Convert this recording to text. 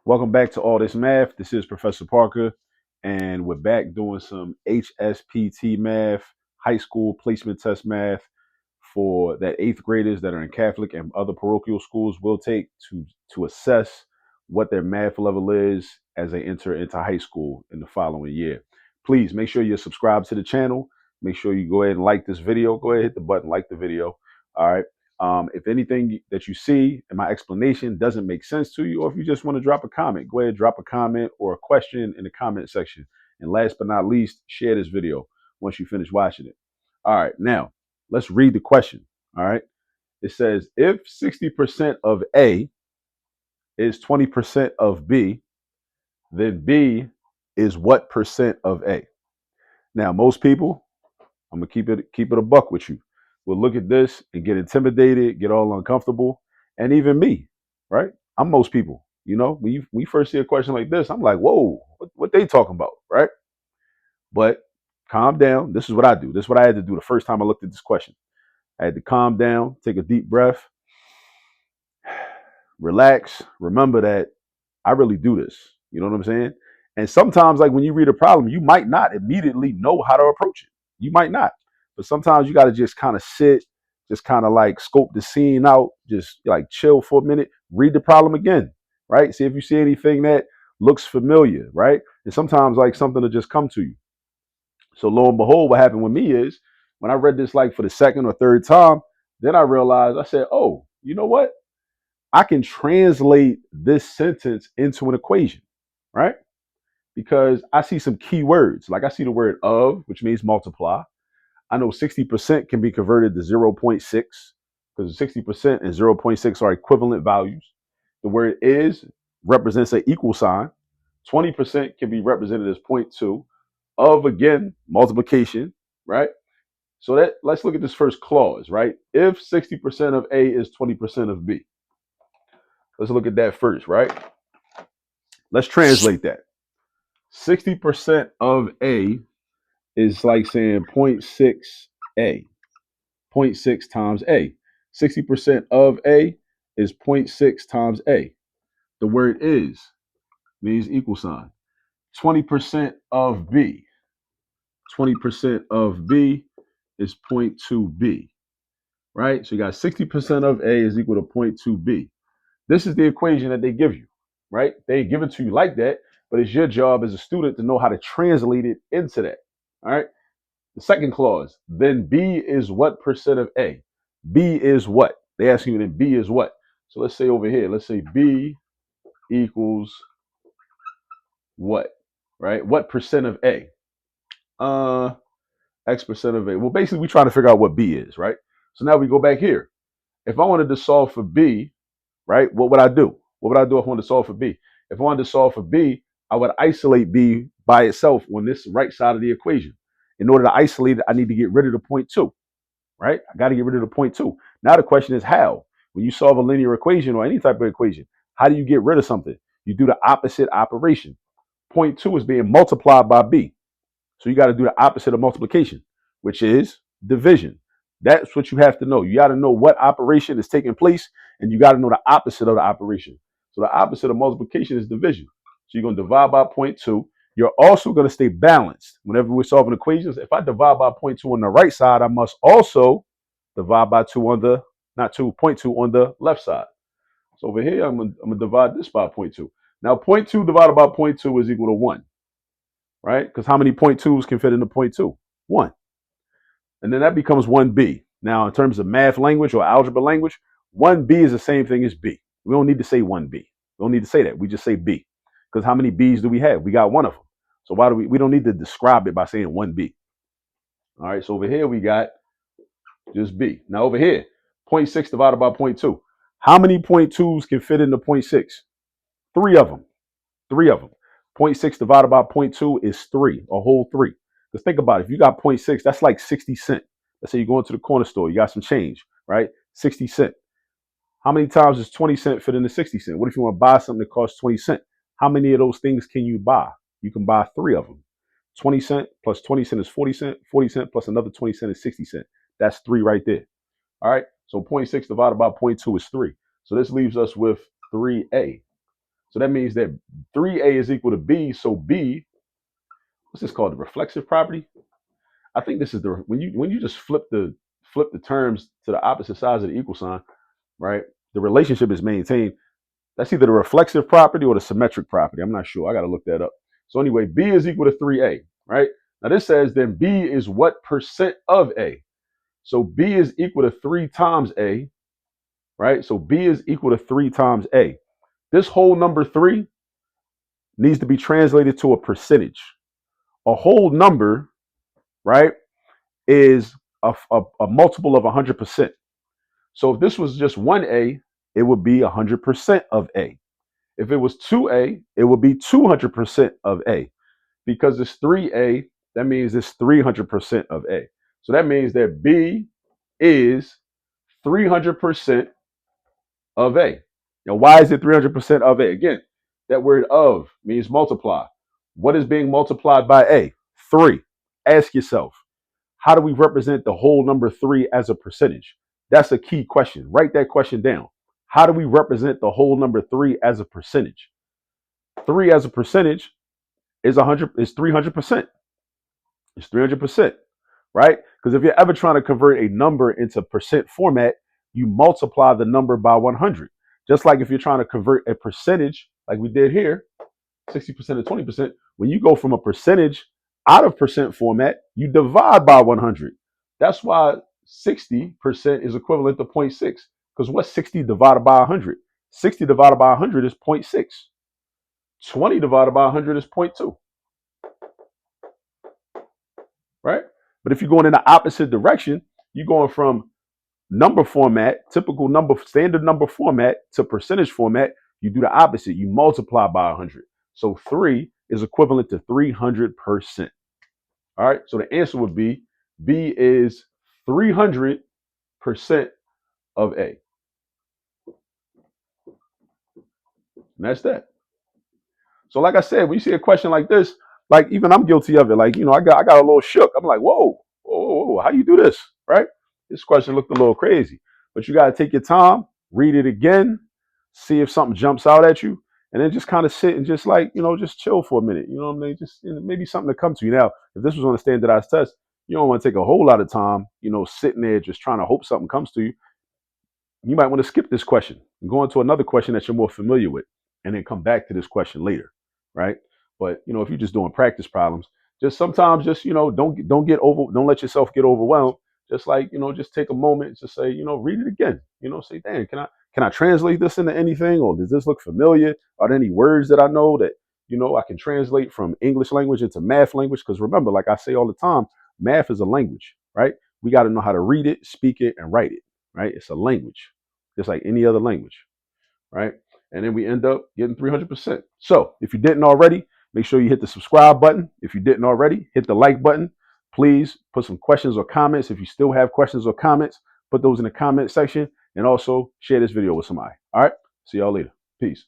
Welcome back to All This Math. This is Professor Parker, and we're back doing some HSPT math, high school placement test math for that eighth graders that are in Catholic and other parochial schools will take to assess what their math level is as they enter into high school in the following year. Please make sure you're subscribed to the channel. Make sure you go ahead and like this video. Go ahead, hit the button, like the video. All right. If anything that you see in my explanation doesn't make sense to you, or if you just want to drop a comment, go ahead, drop a comment or a question in the comment section. And last but not least, share this video once you finish watching it. All right, now let's read the question. All right. It says, if 60% of A is 20% of B, then B is what percent of A? Now, most people, I'm gonna keep it a buck with you. We'll look at this and get intimidated, get all uncomfortable, and even me, right? I'm most people. When you first see a question like this, I'm like, whoa, what they talking about, right? But calm down. This is what I do. This is what I had to do the first time I looked at this question. I had to calm down, take a deep breath, relax, remember that I really do this. You know what I'm saying? And sometimes, like when you read a problem, you might not immediately know how to approach it. You might not. But sometimes you got to just kind of sit, just kind of like scope the scene out, just like chill for a minute, read the problem again, right? See if you see anything that looks familiar, right? And sometimes like something will just come to you. So lo and behold, what happened with me is when I read this like for the second or third time, then I realized I said, oh, you know what? I can translate this sentence into an equation, right? Because I see some key words. Like I see the word of, which means multiply. I know 60% can be converted to zero point 0.6 because 60% and zero point 0.6 are equivalent values. The word is represents an equal sign. 20% can be represented as zero point 0.2. Of, again, multiplication, right? So let's look at this first clause, right? If 60% of A is 20% of B. Let's look at that first, right? Let's translate that. 60% of A is like saying zero point 0.6 A. 0.6 times A. 60% of A is 0.6 times A. The word is means equal sign. 20% of B. 20% of B is 0.2B. Right? So you got 60% of A is equal to 0.2B. This is the equation that they give you, right? They give it to you like that, but it's your job as a student to know how to translate it into that. All right. The second clause, then B is what percent of A? B is what? They ask you then B is what? So let's say over here, let's say B equals what? Right? What percent of A? X percent of A. Well, basically, we're trying to figure out what B is, right? So now we go back here. If I wanted to solve for B, right, what would I do? What would I do if I wanted to solve for B? If I wanted to solve for B, I would isolate B by itself on this right side of the equation. In order to isolate it, I need to get rid of the 0.2, right? I got to get rid of the 0.2. Now the question is how? When you solve a linear equation or any type of equation, how do you get rid of something? You do the opposite operation. 0.2 is being multiplied by B. So you got to do the opposite of multiplication, which is division. That's what you have to know. You got to know what operation is taking place, and you got to know the opposite of the operation. So the opposite of multiplication is division. So you're going to divide by 0.2. You're also going to stay balanced. Whenever we're solving equations, if I divide by 0.2 on the right side, I must also divide by 2 on the, not 2, 0.2 on the left side. So over here, I'm going to divide this by 0.2. Now, 0.2 divided by 0.2 is equal to 1, right? Because how many 0.2s can fit into 0.2? 1. And then that becomes 1B. Now, in terms of math language or algebra language, 1B is the same thing as B. We don't need to say 1B. We don't need to say that. We just say B. Because how many B's do we have? We got one of them. So why do we don't need to describe it by saying 1B. All right, so over here we got just B. Now over here, 0.6 divided by 0.2. How many 0.2s can fit into 0.6? 3 of them. 3 of them. 0.6 divided by 0.2 is 3, a whole 3. Because think about it. If you got 0.6, that's like 60 cents. Let's say you go into the corner store, you got some change, right? 60 cents. How many times does 20 cents fit into 60 cents? What if you want to buy something that costs 20 cents? How many of those things can you buy? You can buy 3 of them. 20 cents plus 20 cents is 40 cents. 40 cents plus another 20 cents is 60 cents. That's 3 right there. All right. So 0.6 divided by 0.2 is 3. So this leaves us with 3A. So that means that 3A is equal to B. So B, what's this called? The reflexive property? I think this is the when you just flip the terms to the opposite sides of the equal sign, right? The relationship is maintained. That's either the reflexive property or the symmetric property. I'm not sure. I got to look that up. So anyway, B is equal to 3A, right? Now this says then B is what percent of A? So B is equal to 3 times A, right? So B is equal to 3 times A. This whole number 3 needs to be translated to a percentage. A whole number, right, is a multiple of 100%. So if this was just 1A, it would be 100% of A. If it was 2A, it would be 200% of A. Because it's 3A, that means it's 300% of A. So that means that B is 300% of A. Now, why is it 300% of A? Again, that word of means multiply. What is being multiplied by A? 3. Ask yourself, how do we represent the whole number 3 as a percentage? That's a key question. Write that question down. How do we represent the whole number 3 as a percentage? 3 as a percentage is 300%. It's 300%, right? Because if you're ever trying to convert a number into percent format, you multiply the number by 100. Just like if you're trying to convert a percentage, like we did here, 60% to 20%, when you go from a percentage out of percent format, you divide by 100. That's why 60% is equivalent to 0.6. Because what's 60 divided by 100? 60 divided by 100 is 0.6. 20 divided by 100 is 0.2. Right? But if you're going in the opposite direction, you're going from number format, typical number, standard number format to percentage format. You do the opposite. You multiply by 100. So 3 is equivalent to 300%. All right. So the answer would be B is 300% of A. And that's that. So like I said, when you see a question like this, like even I'm guilty of it. Like, I got a little shook. I'm like, whoa, how you do this? Right? This question looked a little crazy. But you got to take your time, read it again, see if something jumps out at you, and then just kind of sit and just like, just chill for a minute. You know what I mean? Just maybe something to come to you. Now, if this was on a standardized test, you don't want to take a whole lot of time, sitting there just trying to hope something comes to you. You might want to skip this question and go into another question that you're more familiar with, and then come back to this question later, right? But if you're just doing practice problems, just sometimes just don't let yourself get overwhelmed. Just like just take a moment to say read it again. Say, dang, can I translate this into anything, or does this look familiar? Are there any words that I know that I can translate from English language into math language? Because remember, like I say all the time, math is a language, right? We got to know how to read it, speak it, and write it, right? It's a language, just like any other language, right? And then we end up getting 300%. So if you didn't already, make sure you hit the subscribe button. If you didn't already, hit the like button. Please put some questions or comments. If you still have questions or comments, put those in the comment section, and also share this video with somebody. All right. See y'all later. Peace.